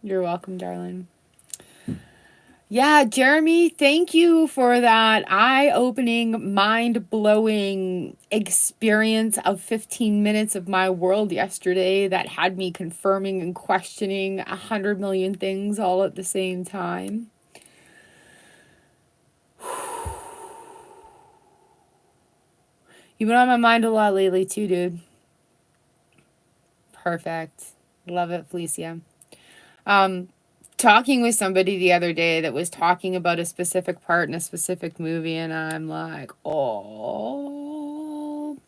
You're welcome, darling. Yeah, Jeremy, thank you for that eye-opening, mind-blowing experience of 15 minutes of my world yesterday that had me confirming and questioning 100 million things all at the same time. You've been on my mind a lot lately too, dude. Perfect. Love it, Felicia. Talking with somebody the other day that was talking about a specific part in a specific movie, and I'm like, oh.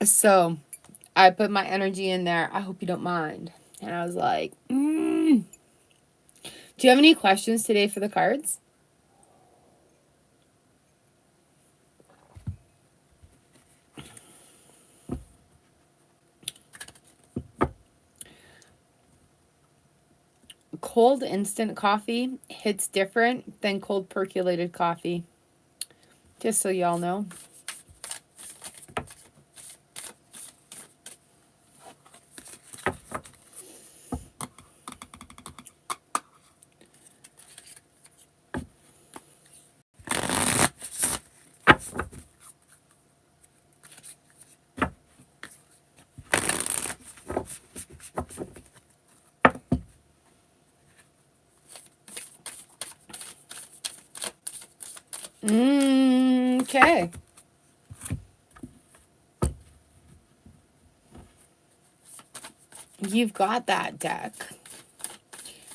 So, I put my energy in there. I hope you don't mind. And I was like, Do you have any questions today for the cards? Cold instant coffee hits different than cold percolated coffee. Just so y'all know. Okay. You've got that deck.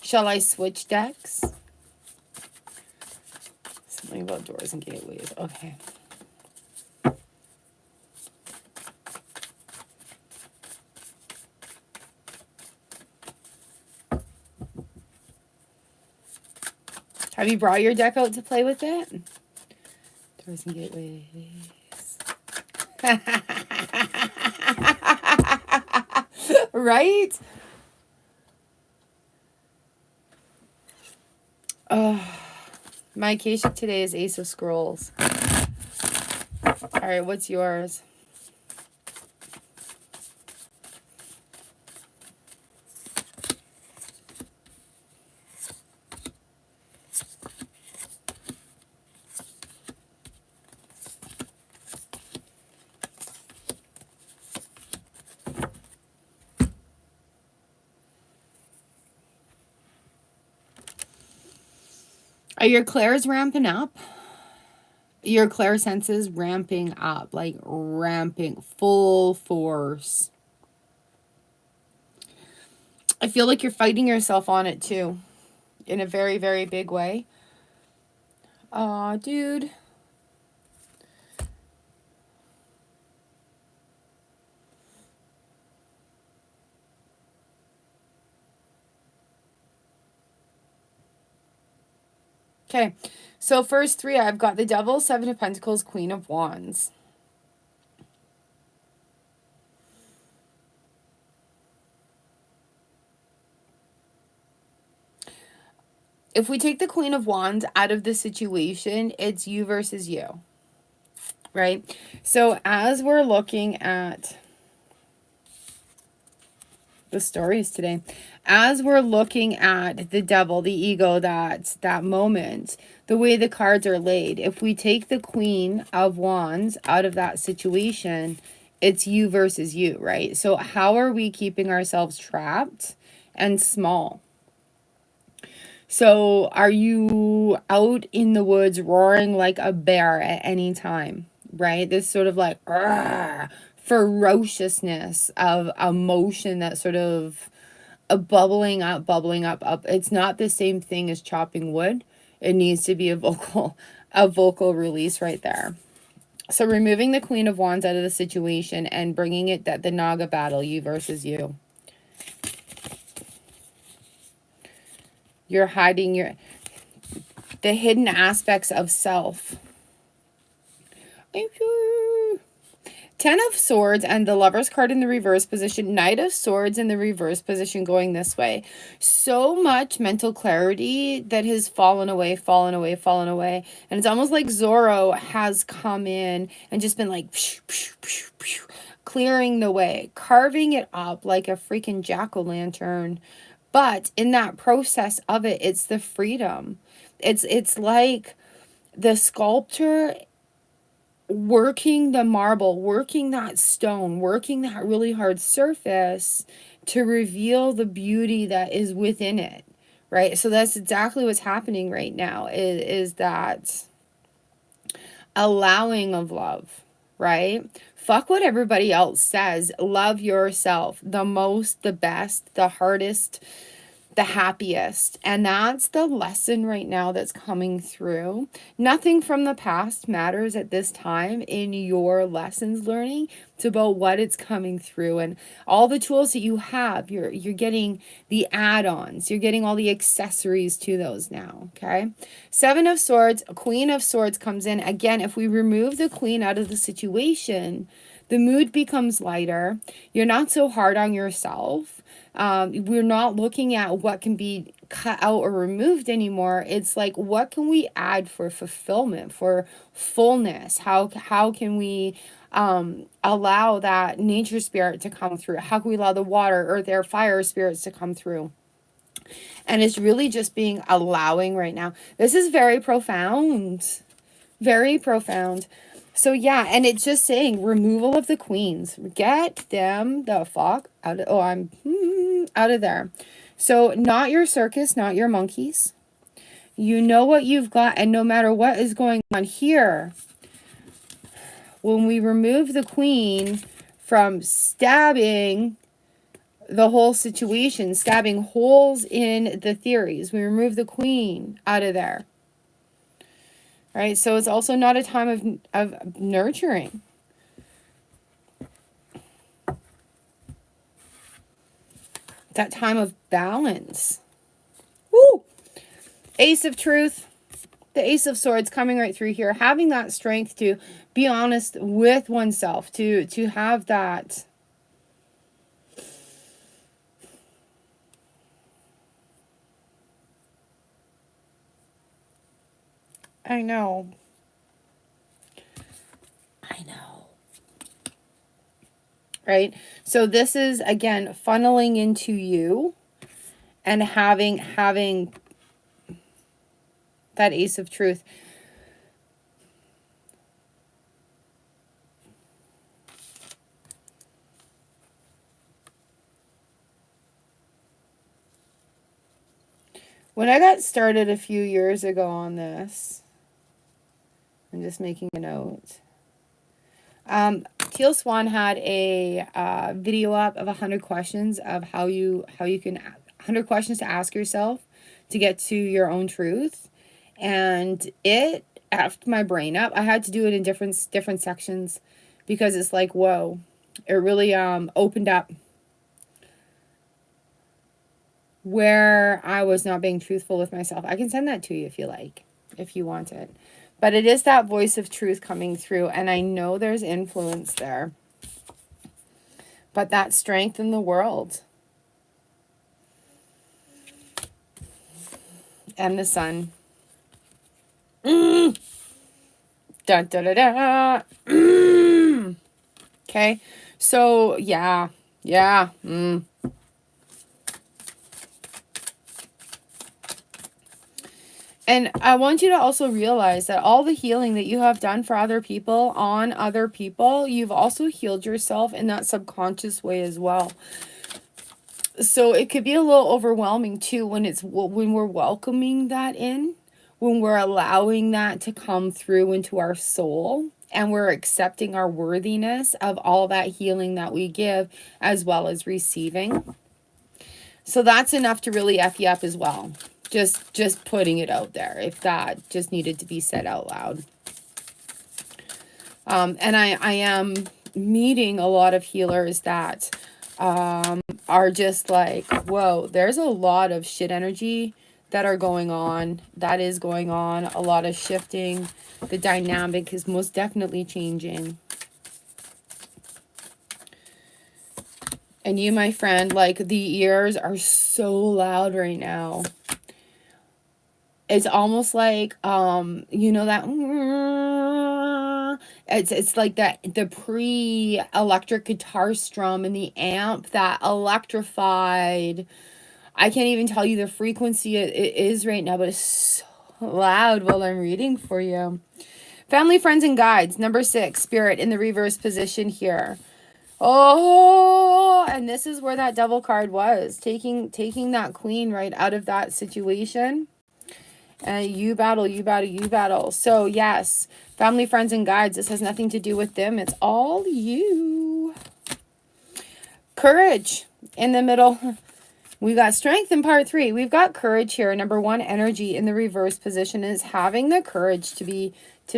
Shall I switch decks? Something about doors and gateways. Okay. Have you brought your deck out to play with it? Doors and gateways. Right? My Akashic today is Ace of Scrolls. All right, what's yours? Are your clairs ramping up? Your clair senses ramping up, like ramping, full force. I feel like you're fighting yourself on it too, in a very, very big way. Aw, dude. Okay, so first three, I've got the Devil, Seven of Pentacles, Queen of Wands. If we take the Queen of Wands out of the situation, it's you versus you, right? So as we're looking at the stories today, as we're looking at the devil, the ego, that moment, the way the cards are laid, if we take the Queen of Wands out of that situation, it's you versus you, right? So how are we keeping ourselves trapped and small? So are you out in the woods roaring like a bear at any time, right? This sort of like ferociousness of emotion that sort of bubbling up, up. It's not the same thing as chopping wood. It needs to be a vocal release right there. So removing the Queen of Wands out of the situation and bringing it that the Naga battle, you versus you. You're hiding the hidden aspects of self. Ten of Swords and the Lover's card in the reverse position. Knight of Swords in the reverse position going this way. So much mental clarity that has fallen away. And it's almost like Zorro has come in and just been like clearing the way, carving it up like a freaking jack-o'-lantern. But in that process of it, it's the freedom. It's like the sculptor working the marble, working that stone, working that really hard surface to reveal the beauty that is within it, right? So that's exactly what's happening right now, is that allowing of love, right? Fuck what everybody else says. Love yourself the most, the best, the hardest, the happiest. And that's the lesson right now that's coming through. Nothing from the past matters at this time in your lessons learning. It's about what it's coming through, and all the tools that you have, you're getting the add-ons, you're getting all the accessories to those now. Okay. Seven of Swords, Queen of Swords comes in. Again, if we remove the Queen out of the situation, the mood becomes lighter. You're not so hard on yourself. We're not looking at what can be cut out or removed anymore. It's like, what can we add for fulfillment, for fullness? How can we allow that nature spirit to come through? How can we allow the water, earth, air, fire spirits to come through? And it's really just being allowing right now. This is very profound. Very profound. So yeah, and it's just saying removal of the queens. Get them the fuck out of, out of there. So not your circus, not your monkeys. You know what you've got, and no matter what is going on here, when we remove the queen from stabbing the whole situation, stabbing holes in the theories, we remove the queen out of there. Right? So it's also not a time of nurturing. That time of balance. Woo! Ace of Truth. The Ace of Swords coming right through here. Having that strength to be honest with oneself. To have that. I know. Right? So this is, again, funneling into you and having that Ace of Truth. When I got started a few years ago on this, I'm just making a note. Teal Swan had a video up of 100 questions of how you can 100 questions to ask yourself to get to your own truth, and it effed my brain up. I had to do it in different sections because it's like, whoa, it really opened up where I was not being truthful with myself. I can send that to you if you like, if you want it. But it is that voice of truth coming through. And I know there's influence there. But that strength in the world. And the sun. Dun, da, da, da. Okay. So, yeah. Yeah. And I want you to also realize that all the healing that you have done for other people, on other people, you've also healed yourself in that subconscious way as well. So it could be a little overwhelming too when we're welcoming that in, when we're allowing that to come through into our soul, and we're accepting our worthiness of all that healing that we give, as well as receiving. So that's enough to really F you up as well. Just putting it out there, if that just needed to be said out loud. And I am meeting a lot of healers that are just like, whoa, there's a lot of shit energy that are going on. That is going on. A lot of shifting. The dynamic is most definitely changing. And you, my friend, like, the ears are so loud right now. It's almost like, you know, that, it's like that, the pre-electric guitar strum and the amp, that electrified, I can't even tell you the frequency it is right now, but it's so loud while I'm reading for you. Family, friends, and guides, number 6, Spirit in the reverse position here. Oh, and this is where that Devil card was, taking that Queen right out of that situation. And you battle, you battle, you battle. So yes, family, friends, and guides. This has nothing to do with them. It's all you. Courage in the middle. We got strength in part 3. We've got courage here. Number 1, energy in the reverse position is having the courage to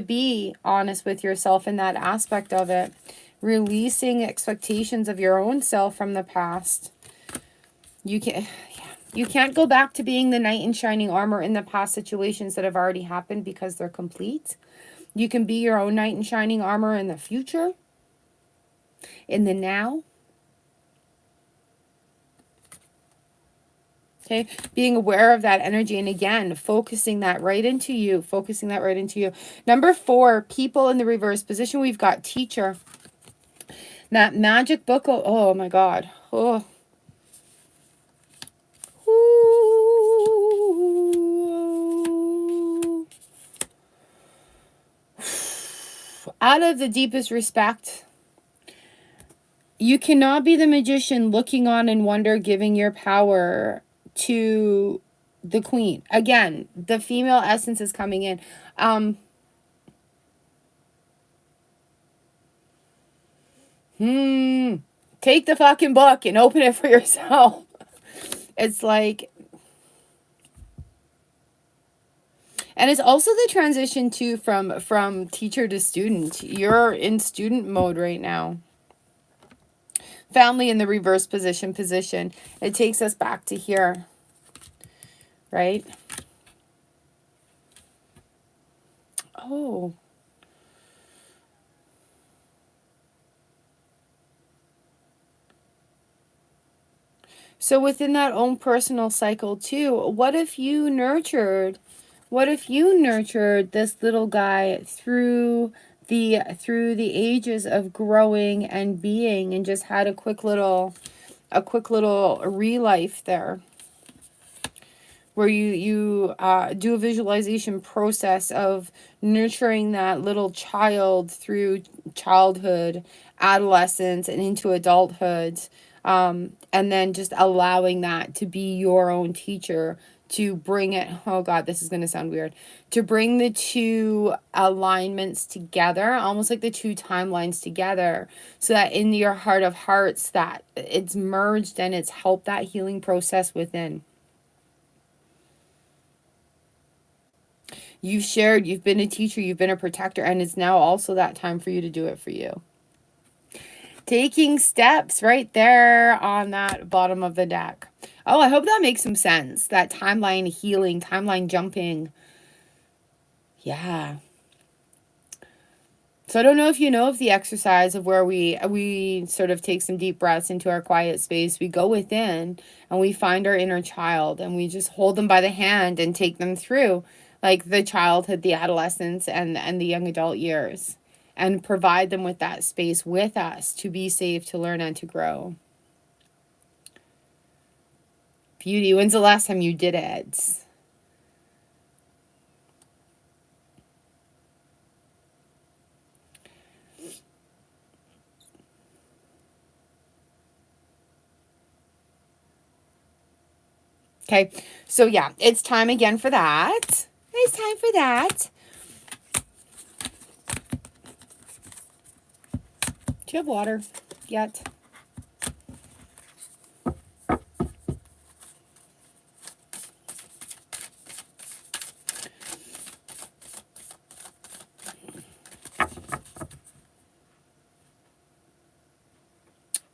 be honest with yourself in that aspect of it. Releasing expectations of your own self from the past. You can't go back to being the knight in shining armor in the past situations that have already happened because they're complete. You can be your own knight in shining armor in the future, in the now. Okay, being aware of that energy, and again, focusing that right into you, Number 4, people in the reverse position. We've got teacher. That magic book, oh my God. Oh. Ooh. Out of the deepest respect, you cannot be the magician looking on in wonder, giving your power to the queen. Again, the female essence is coming in. Take the fucking book and open it for yourself. It's like, and it's also the transition too from teacher to student. You're in student mode right now. Family in the reverse position. It takes us back to here, right? Oh. So within that own personal cycle too, what if you nurtured this little guy through the ages of growing and being, and just had a quick little re-life there, where you do a visualization process of nurturing that little child through childhood, adolescence, and into adulthood. And then just allowing that to be your own teacher, to bring it, oh God, this is going to sound weird, to bring the two alignments together, almost like the two timelines together, so that in your heart of hearts, that it's merged and it's helped that healing process within. You've shared, you've been a teacher, you've been a protector, and it's now also that time for you to do it for you. Taking steps right there on that bottom of the deck. Oh, I hope that makes some sense. That timeline healing, timeline jumping. Yeah. So I don't know if you know of the exercise of where we sort of take some deep breaths into our quiet space. We go within and we find our inner child, and we just hold them by the hand and take them through, like, the childhood, the adolescence, and the young adult years, and provide them with that space with us to be safe, to learn, and to grow. Beauty. When's the last time you did it? Okay, so yeah, it's time again for that. It's time for that. Do you have water yet?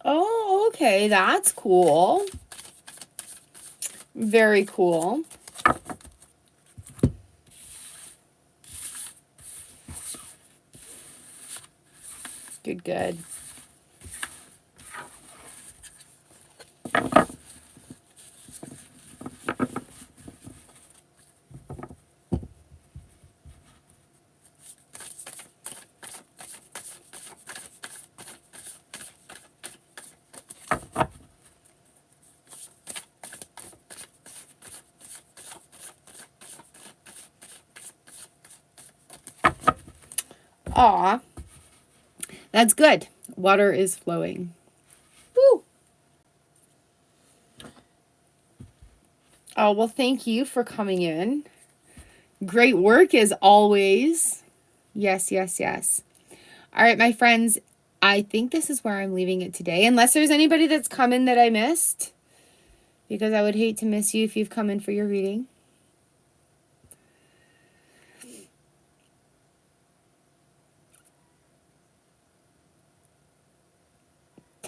Oh, okay, that's cool. Very cool. Good, good. Aw, that's good. Water is flowing. Woo! Oh, well, thank you for coming in. Great work as always. Yes, yes, yes. All right, my friends, I think this is where I'm leaving it today, unless there's anybody that's come in that I missed. because I would hate to miss you if you've come in for your reading.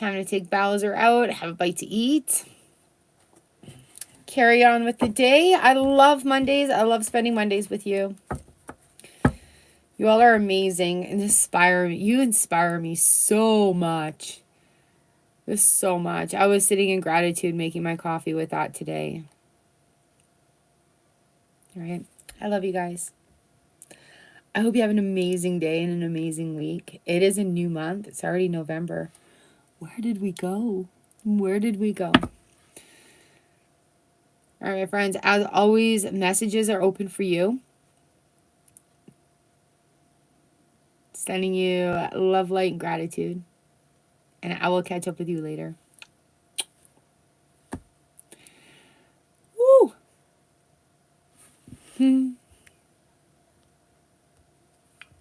Time to take Bowser out, have a bite to eat. Carry on with the day. I love Mondays. I love spending Mondays with you. You all are amazing and you inspire me so much. Just so much. I was sitting in gratitude making my coffee with that today. All right. I love you guys. I hope you have an amazing day and an amazing week. It is a new month. It's already November. Where did we go? Where did we go? All right, my friends. As always, messages are open for you. Sending you love, light, and gratitude. And I will catch up with you later. Woo!